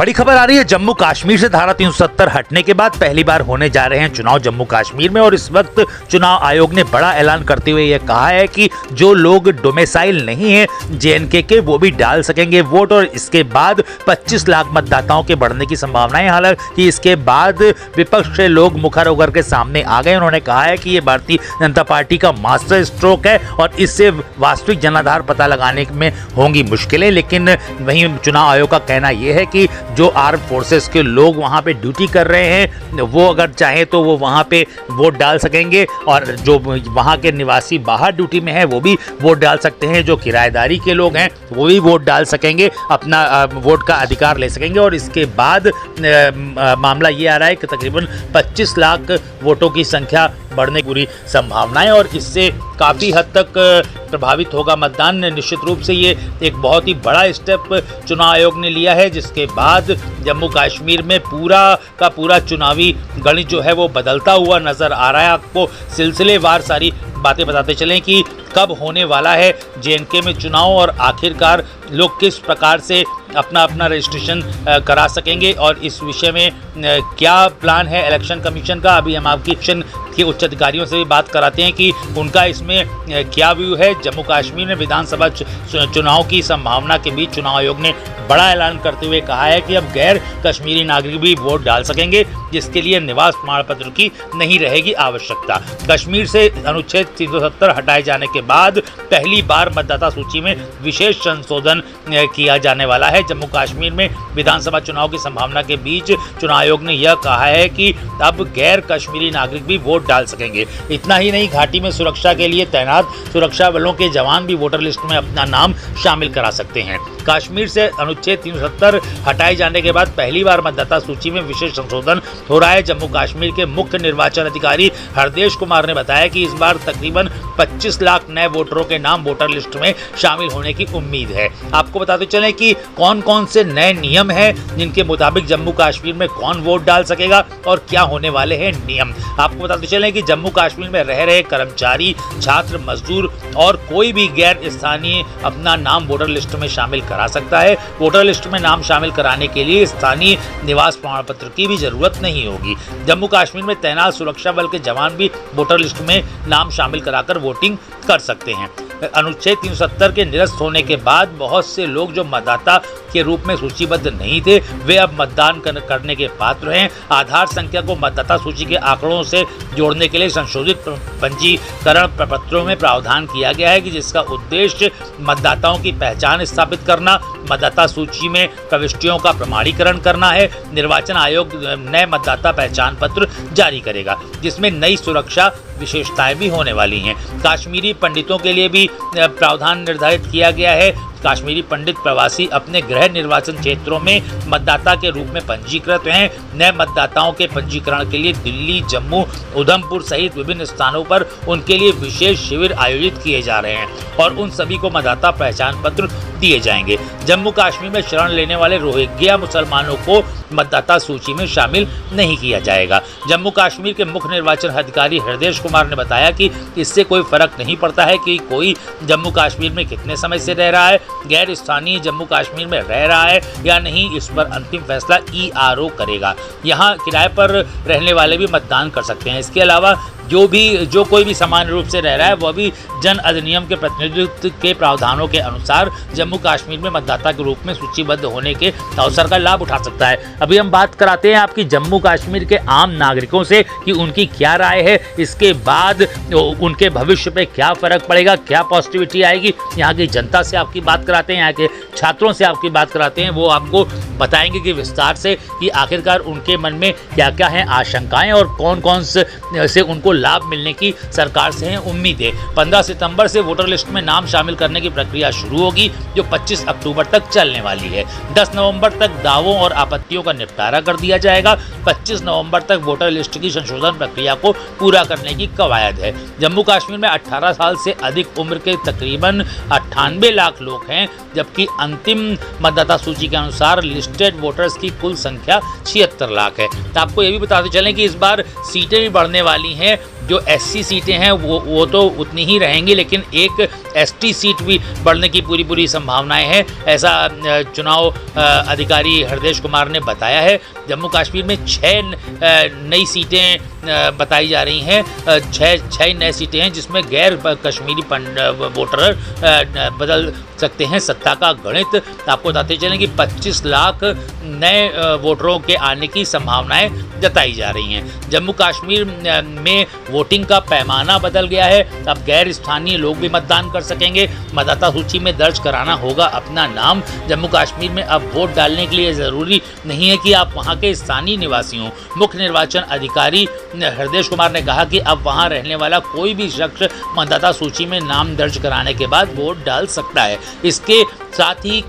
बड़ी खबर आ रही है जम्मू कश्मीर से। धारा 370 हटने के बाद पहली बार होने जा रहे हैं चुनाव जम्मू कश्मीर में, और इस वक्त चुनाव आयोग ने बड़ा ऐलान करते हुए यह कहा है कि जो लोग डोमिसाइल नहीं है जेएनके के वो भी डाल सकेंगे वोट। और इसके बाद 25 लाख मतदाताओं के बढ़ने की संभावना है। हालांकि इसके बाद विपक्ष से लोग मुखर होकर के सामने आ गए। उन्होंने कहा है कि ये भारतीय जनता पार्टी का मास्टर स्ट्रोक है और इससे वास्तविक जनाधार पता लगाने में होंगी मुश्किलें। लेकिन वहीं चुनाव आयोग का कहना यह है कि जो आर्म फोर्सेस के लोग वहां पे ड्यूटी कर रहे हैं वो अगर चाहे तो वो वहां पे वोट डाल सकेंगे, और जो वहां के निवासी बाहर ड्यूटी में है वो भी वोट डाल सकते हैं। जो किराएदारी के लोग हैं वो भी वोट डाल सकेंगे, अपना वोट का अधिकार ले सकेंगे। और इसके बाद मामला ये आ रहा है कि तकरीबन 25 लाख वोटों की संख्या बढ़ने की पूरी संभावनाएं, और इससे काफ़ी हद तक प्रभावित होगा मतदान। निश्चित रूप से ये एक बहुत ही बड़ा स्टेप चुनाव आयोग ने लिया है, जिसके बाद जम्मू कश्मीर में पूरा का पूरा चुनावी गणित जो है वो बदलता हुआ नज़र आ रहा है। आपको सिलसिलेवार सारी बातें बताते चलें कि कब होने वाला है जेएनके में चुनाव, और आखिरकार लोग किस प्रकार से अपना अपना रजिस्ट्रेशन करा सकेंगे, और इस विषय में क्या प्लान है इलेक्शन कमीशन का। अभी हम आपकी इलेक्शन के उच्च अधिकारियों से भी बात कराते हैं कि उनका इसमें क्या व्यू है। जम्मू कश्मीर में विधानसभा चुनाव की संभावना के बीच चुनाव आयोग ने बड़ा ऐलान करते हुए कहा है कि अब गैर कश्मीरी नागरिक भी वोट डाल सकेंगे, जिसके लिए निवास प्रमाण पत्र की नहीं रहेगी आवश्यकता। कश्मीर से अनुच्छेद 370 हटाए जाने के बाद पहली बार मतदाता सूची में विशेष संशोधन किया जाने वाला है। जम्मू कश्मीर में विधानसभा चुनाव की संभावना के बीच चुनाव आयोग ने यह कहा है कि अब गैर कश्मीरी नागरिक भी वोट डाल सकेंगे। इतना ही नहीं, घाटी में सुरक्षा के लिए तैनात सुरक्षा बलों के जवान भी वोटर लिस्ट में अपना नाम शामिल करा सकते हैं। कश्मीर से अनुच्छेद 370 हटाए जाने के बाद पहली बार मतदाता सूची में विशेष संशोधन हो रहा है। जम्मू कश्मीर के मुख्य निर्वाचन अधिकारी हरदेश कुमार ने बताया कि इस बार तकरीबन 25 लाख नए वोटरों के नाम वोटर लिस्ट में शामिल होने की उम्मीद है। आपको बताते चलें कि कौन कौन से नए नियम हैं जिनके मुताबिक जम्मू कश्मीर में कौन वोट डाल सकेगा और क्या होने वाले हैं नियम। आपको बताते चलें कि जम्मू कश्मीर में रह रहे कर्मचारी, छात्र, मजदूर और कोई भी गैर स्थानीय अपना नाम वोटर लिस्ट में शामिल करा सकता है। वोटर लिस्ट में नाम शामिल कराने के लिए स्थानीय निवास प्रमाण पत्र की भी जरूरत नहीं होगी। जम्मू कश्मीर में तैनात सुरक्षा बल के जवान भी वोटर लिस्ट में नाम शामिल कराकर वोटिंग कर सकते हैं। अनुच्छेद 370 के निरस्त होने के बाद बहुत से लोग जो मतदाता के रूप में सूचीबद्ध नहीं थे वे अब मतदान करने के पात्र हैं। आधार संख्या को मतदाता सूची के आंकड़ों से जोड़ने के लिए संशोधित पंजीकरण प्रपत्रों में प्रावधान किया गया है कि जिसका उद्देश्य मतदाताओं की पहचान स्थापित करना, मतदाता सूची में प्रविष्टियों का प्रमाणीकरण करना है। निर्वाचन आयोग नए मतदाता पहचान पत्र जारी करेगा, जिसमें नई सुरक्षा विशेषताएं भी होने वाली हैं। कश्मीरी पंडितों के लिए भी प्रावधान निर्धारित किया गया है। कश्मीरी पंडित प्रवासी अपने गृह निर्वाचन क्षेत्रों में मतदाता के रूप में पंजीकृत हैं। नए मतदाताओं के पंजीकरण के लिए दिल्ली, जम्मू, उधमपुर सहित विभिन्न स्थानों पर उनके लिए विशेष शिविर आयोजित किए जा रहे हैं, और उन सभी को मतदाता पहचान पत्र दिए जाएंगे। जम्मू कश्मीर में शरण लेने वाले रोहिंग्या मुसलमानों को मतदाता सूची में शामिल नहीं किया जाएगा। जम्मू कश्मीर के मुख्य निर्वाचन अधिकारी हरदेश कुमार ने बताया कि इससे कोई फर्क नहीं पड़ता है कि कोई जम्मू कश्मीर में कितने समय से रह रहा है, गैर स्थानीय जम्मू कश्मीर में रह रहा है या नहीं, इस पर अंतिम फैसला ERO करेगा। यहाँ किराए पर रहने वाले भी मतदान कर सकते हैं। इसके अलावा जो कोई भी सामान्य रूप से रह रहा है वह भी जन अधिनियम के प्रतिनिधित्व के प्रावधानों के अनुसार जम्मू कश्मीर में मतदाता के रूप में सूचीबद्ध होने के अवसर का लाभ उठा सकता है। अभी हम बात कराते हैं आपकी जम्मू कश्मीर के आम नागरिकों से कि उनकी क्या राय है, इसके बाद उनके भविष्य पे क्या फर्क पड़ेगा, क्या पॉजिटिविटी आएगी। यहाँ की जनता से आपकी बात कराते हैं, यहाँ के छात्रों से आपकी बात कराते हैं। वो आपको बताएंगे कि विस्तार से कि आखिरकार उनके मन में क्या क्या है आशंकाएं और कौन कौन से उनको लाभ मिलने की सरकार से है उम्मीदें। 15 सितंबर से वोटर लिस्ट में नाम शामिल करने की प्रक्रिया शुरू होगी, जो 25 अक्टूबर तक चलने वाली है। 10 नवंबर तक दावों और आपत्तियों का निपटारा कर दिया जाएगा। 25 नवंबर तक वोटर लिस्ट की संशोधन प्रक्रिया को पूरा करने की कवायद है। जम्मू कश्मीर में 18 साल से अधिक उम्र के तकरीबन 98 लाख लोग हैं, जबकि अंतिम मतदाता सूची के अनुसार लिस्टेड वोटर्स की कुल संख्या 76 लाख है। तो आपको ये भी बताते चलें कि इस बार सीटें भी बढ़ने वाली हैं। जो एससी सीटें हैं वो तो उतनी ही रहेंगी, लेकिन एक एसटी सीट भी बढ़ने की पूरी संभावनाएं हैं, ऐसा चुनाव अधिकारी हरदेश कुमार ने बताया है। जम्मू कश्मीर में 6 नई सीटें बताई जा रही हैं, 6 नई सीटें हैं जिसमें गैर कश्मीरी वोटर बदल सकते हैं सत्ता का गणित। आपको बताते चलें कि 25 लाख नए वोटरों के आने की संभावनाएं जताई जा रही हैं। जम्मू कश्मीर में वोटिंग का पैमाना बदल गया है। अब गैर स्थानीय लोग भी मतदान कर सकेंगे। मतदाता सूची में दर्ज कराना होगा अपना नाम। जम्मू कश्मीर में अब वोट डालने के लिए ज़रूरी नहीं है कि आप वहां के स्थानीय निवासी हों। मुख्य निर्वाचन अधिकारी हरदेश कुमार ने कहा कि अब वहां रहने वाला कोई भी शख्स मतदाता सूची में नाम दर्ज कराने के बाद वोट डाल सकता है। इसके साथ ही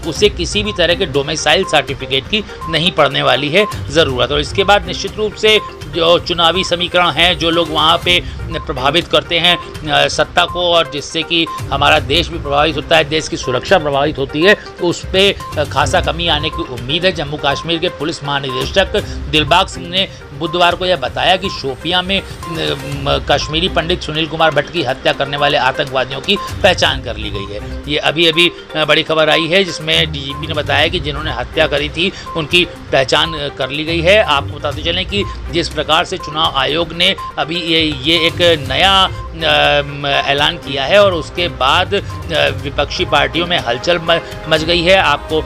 उसे किसी भी तरह के डोमिसाइल सर्टिफिकेट की नहीं पड़ने वाली है ज़रूरत। और इसके बाद निश्चित रूप से जो चुनावी समीकरण हैं, जो लोग वहाँ पे प्रभावित करते हैं सत्ता को, और जिससे कि हमारा देश भी प्रभावित होता है, देश की सुरक्षा प्रभावित होती है, तो उस पर खासा कमी आने की उम्मीद है। जम्मू कश्मीर के पुलिस महानिदेशक दिलबाग सिंह ने बुधवार को यह बताया कि शोपियां में कश्मीरी पंडित सुनील कुमार भट्ट की हत्या करने वाले आतंकवादियों की पहचान कर ली गई है। ये अभी बड़ी खबर आई है, जिसमें डीजीपी ने बताया कि जिन्होंने हत्या करी थी उनकी पहचान कर ली गई है। आपको बताते चलें कि जिस प्रकार से चुनाव आयोग ने अभी ये एक नया ऐलान किया है और उसके बाद विपक्षी पार्टियों में हलचल मच गई है। आपको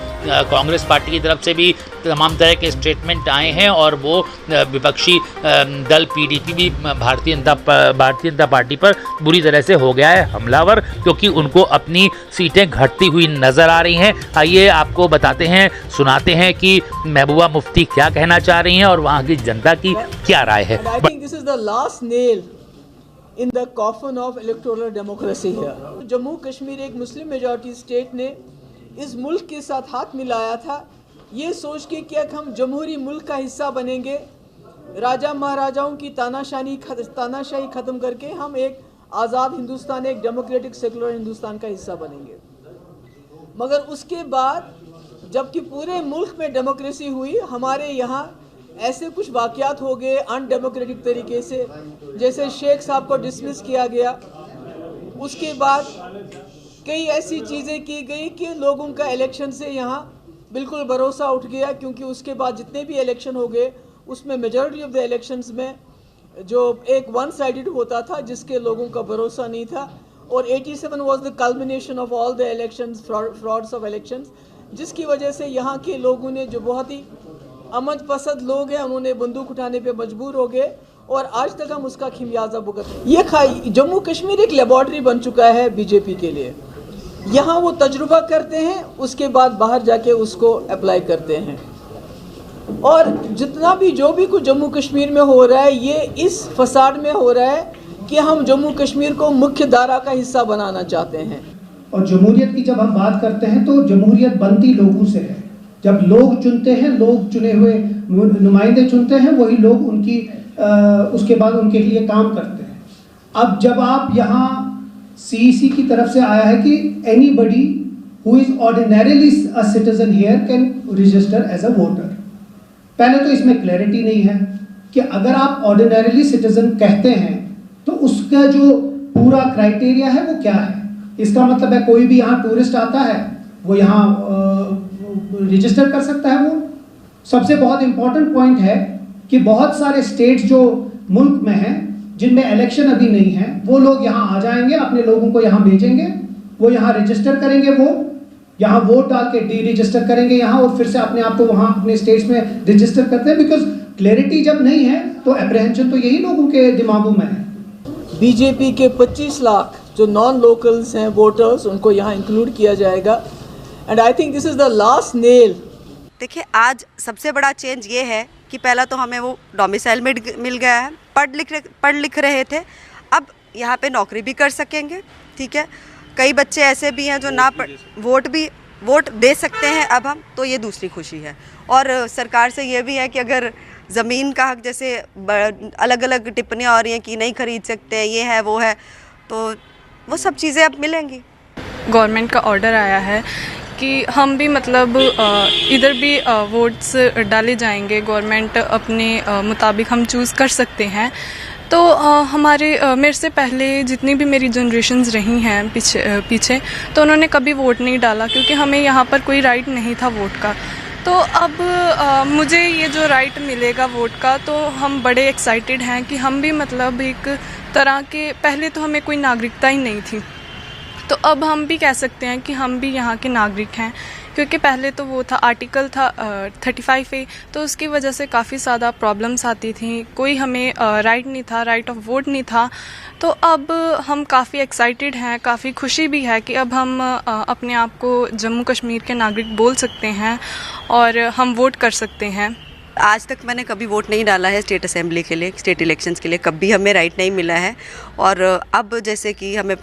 कांग्रेस पार्टी की तरफ से भी तमाम तरह के स्टेटमेंट आए हैं और वो विपक्षी दल पीडीपी भी भारतीय जनता पार्टी पर बुरी तरह से हो गया है हमलावर, क्योंकि उनको अपनी सीटें घटती हुई नजर आ रही हैं। आइए आपको बताते हैं, सुनाते हैं कि महबूबा मुफ्ती क्या कहना चाह रही हैं और वहाँ की जनता की क्या राय है। In the coffin of electoral democracy here. Jammu Kashmir एक मुस्लिम मेजॉरिटी स्टेट ने इस मुल्क के साथ हाथ मिलाया था, ये सोच के कि हम जमहूरी मुल्क का हिस्सा बनेंगे, राजा महाराजाओं की तानाशाही ख़त्म करके हम एक आज़ाद हिंदुस्तान, एक डेमोक्रेटिक सेकुलर हिंदुस्तान का हिस्सा बनेंगे। मगर उसके बाद जबकि पूरे मुल्क में डेमोक्रेसी हुई, हमारे यहाँ ऐसे कुछ वाक़यात हो गए अनडेमोक्रेटिक तरीके से, जैसे शेख साहब को डिसमिस किया गया। उसके बाद कई ऐसी चीज़ें की गई कि लोगों का इलेक्शन से यहाँ बिल्कुल भरोसा उठ गया, क्योंकि उसके बाद जितने भी इलेक्शन हो गए उसमें मेजॉरिटी ऑफ द इलेक्शंस में जो एक वन साइडेड होता था, जिसके लोगों का भरोसा नहीं था। और 87 was the culmination of all the elections, frauds of elections, जिसकी वजह से यहाँ के लोगों ने, जो बहुत ही अमन पसंद लोग हैं, उन्होंने बंदूक उठाने पे मजबूर हो गए और आज तक हम उसका खिमियाजा भुगत रहे हैं। ये जम्मू कश्मीर एक लेबॉर्ट्री बन चुका है बीजेपी के लिए। यहाँ वो तजुर्बा करते हैं, उसके बाद बाहर जाके उसको अप्लाई करते हैं। और जितना भी जो भी कुछ जम्मू कश्मीर में हो रहा है, ये इस फसाड में हो रहा है कि हम जम्मू कश्मीर को मुख्य धारा का हिस्सा बनाना चाहते हैं। और जमहूरियत की जब हम बात करते हैं तो जमहूरियत बनती लोगों से है। जब लोग चुनते हैं, लोग चुने हुए नुमाइंदे चुनते हैं, वही लोग उनकी उसके बाद उनके लिए काम करते हैं। अब जब आप यहाँ सीईसी की तरफ से आया है कि anybody who is ordinarily a citizen here can register as a voter, पहले तो इसमें क्लैरिटी नहीं है कि अगर आप ऑर्डिनरीली सिटीजन कहते हैं तो उसका जो पूरा क्राइटेरिया है वो क्या है। इसका मतलब है कोई भी यहाँ टूरिस्ट आता है वो यहाँ रजिस्टर कर सकता है। वो सबसे बहुत इंपॉर्टेंट पॉइंट है कि बहुत सारे स्टेट्स जो मुल्क में हैं जिनमें इलेक्शन अभी नहीं है, वो लोग यहाँ आ जाएंगे, अपने लोगों को यहाँ भेजेंगे, वो यहाँ रजिस्टर करेंगे, वो यहाँ वोट डाल के डी रजिस्टर करेंगे यहाँ, और फिर से अपने आप को वहाँ अपने स्टेट्स में रजिस्टर करते हैं। बिकॉज क्लैरिटी जब नहीं है तो अप्रहेंशन तो यही लोगों के दिमागों में है। बीजेपी के 25 लाख जो नॉन लोकल्स हैं वोटर्स, उनको यहाँ इंक्लूड किया जाएगा। And I think this is the last nail. देखिए, आज सबसे बड़ा चेंज ये है कि पहला तो हमें वो डोमिसाइल मिल गया है, पढ़ लिख रहे थे, अब यहाँ पे नौकरी भी कर सकेंगे। ठीक है, कई बच्चे ऐसे भी हैं जो ना वोट दे सकते हैं अब हम, तो ये दूसरी खुशी है। और सरकार से ये भी है कि अगर ज़मीन का हक, जैसे अलग अलग टिप्पणियाँ हो रही हैं कि नहीं खरीद सकते, ये है वो है, तो वो सब चीज़ें अब मिलेंगी। गवर्नमेंट का ऑर्डर आया है कि हम भी मतलब इधर भी वोट्स डाले जाएंगे, गवर्नमेंट अपने मुताबिक हम चूज़ कर सकते हैं। तो मेरे से पहले जितनी भी मेरी जनरेशन्स रही हैं पीछे तो उन्होंने कभी वोट नहीं डाला, क्योंकि हमें यहाँ पर कोई राइट नहीं था वोट का। तो अब मुझे ये जो राइट मिलेगा वोट का, तो हम बड़े एक्साइटेड हैं कि हम भी मतलब एक तरह के, पहले तो हमें कोई नागरिकता ही नहीं थी, तो अब हम भी कह सकते हैं कि हम भी यहाँ के नागरिक हैं, क्योंकि पहले तो वो था आर्टिकल था 35A, तो उसकी वजह से काफ़ी ज़्यादा प्रॉब्लम्स आती थी, कोई हमें राइट नहीं था, राइट ऑफ वोट नहीं था। तो अब हम काफ़ी एक्साइटेड हैं, काफ़ी खुशी भी है कि अब हम अपने आप को जम्मू कश्मीर के नागरिक बोल सकते हैं और हम वोट कर सकते हैं। आज तक मैंने कभी वोट नहीं डाला है स्टेट असेंबली के लिए, स्टेट इलेक्शंस के लिए कभी हमें राइट नहीं मिला है। और अब जैसे कि हमें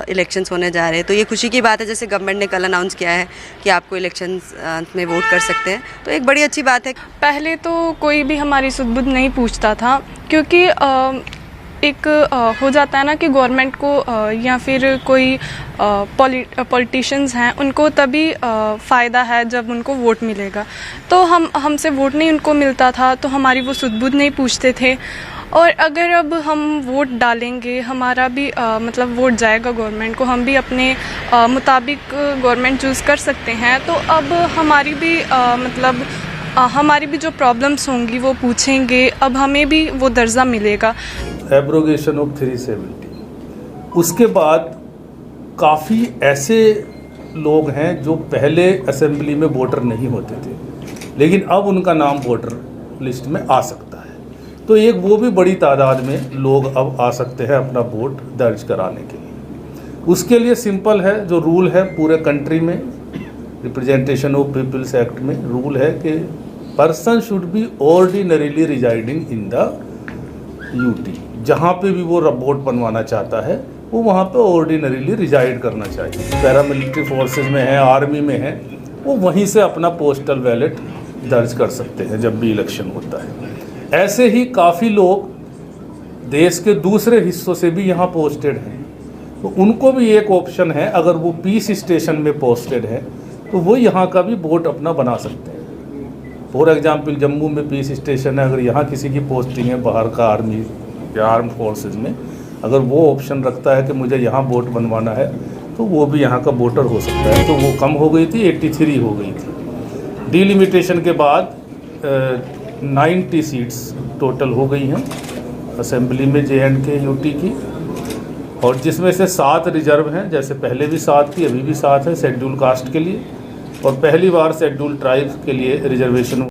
इलेक्शंस होने जा रहे हैं, तो ये खुशी की बात है, जैसे गवर्नमेंट ने कल अनाउंस किया है कि आपको इलेक्शंस में वोट कर सकते हैं, तो एक बड़ी अच्छी बात है। पहले तो कोई भी हमारी सुध-बुध नहीं पूछता था, क्योंकि एक हो जाता है ना कि गवर्नमेंट को या फिर कोई पॉलिटिशियंस हैं उनको तभी फ़ायदा है जब उनको वोट मिलेगा। तो हमसे वोट नहीं उनको मिलता था, तो हमारी वो सुध-बुध नहीं पूछते थे। और अगर अब हम वोट डालेंगे, हमारा भी मतलब वोट जाएगा गवर्नमेंट को, हम भी अपने मुताबिक गवर्नमेंट चूज़ कर सकते हैं। तो अब हमारी भी हमारी भी जो प्रॉब्लम्स होंगी वो पूछेंगे, अब हमें भी वो दर्जा मिलेगा। एब्रोगेशन ऑफ 370, उसके बाद काफ़ी ऐसे लोग हैं जो पहले असेंबली में वोटर नहीं होते थे, लेकिन अब उनका नाम वोटर लिस्ट में आ सकता है। तो एक वो भी बड़ी तादाद में लोग अब आ सकते हैं अपना वोट दर्ज कराने के लिए। उसके लिए सिंपल है, जो रूल है पूरे कंट्री में, रिप्रेजेंटेशन ऑफ पीपल्स एक्ट में रूल है कि person should be ordinarily residing in the UT. जहाँ पे भी वो वोट बनवाना चाहता है वो वहाँ पे ऑर्डिनरीली रिजाइड करना चाहिए। पैरामिलिट्री फोर्सेस में है, आर्मी में है, वो वहीं से अपना पोस्टल बैलेट दर्ज कर सकते हैं जब भी इलेक्शन होता है। ऐसे ही काफ़ी लोग देश के दूसरे हिस्सों से भी यहाँ पोस्टेड हैं, तो उनको भी एक ऑप्शन है, अगर वो पीस स्टेशन में पोस्टेड है तो वो यहाँ का भी वोट अपना बना सकते हैं। फॉर एग्जाम्पल जम्मू में पीस स्टेशन है, अगर यहाँ किसी की पोस्टिंग है बाहर का आर्मी या आर्म फोर्सेस में, अगर वो ऑप्शन रखता है कि मुझे यहाँ वोट बनवाना है तो वो भी यहाँ का वोटर हो सकता है। तो वो कम हो गई थी, 83 हो गई थी। डिलिमिटेशन के बाद 90 सीट्स टोटल हो गई हैं असेंबली में JNK यूटी की, और जिसमें से 7 रिजर्व हैं, जैसे पहले भी 7 थी, अभी भी 7 है शेड्यूल कास्ट के लिए, और पहली बार शेड्यूल ट्राइब्स के लिए रिजर्वेशन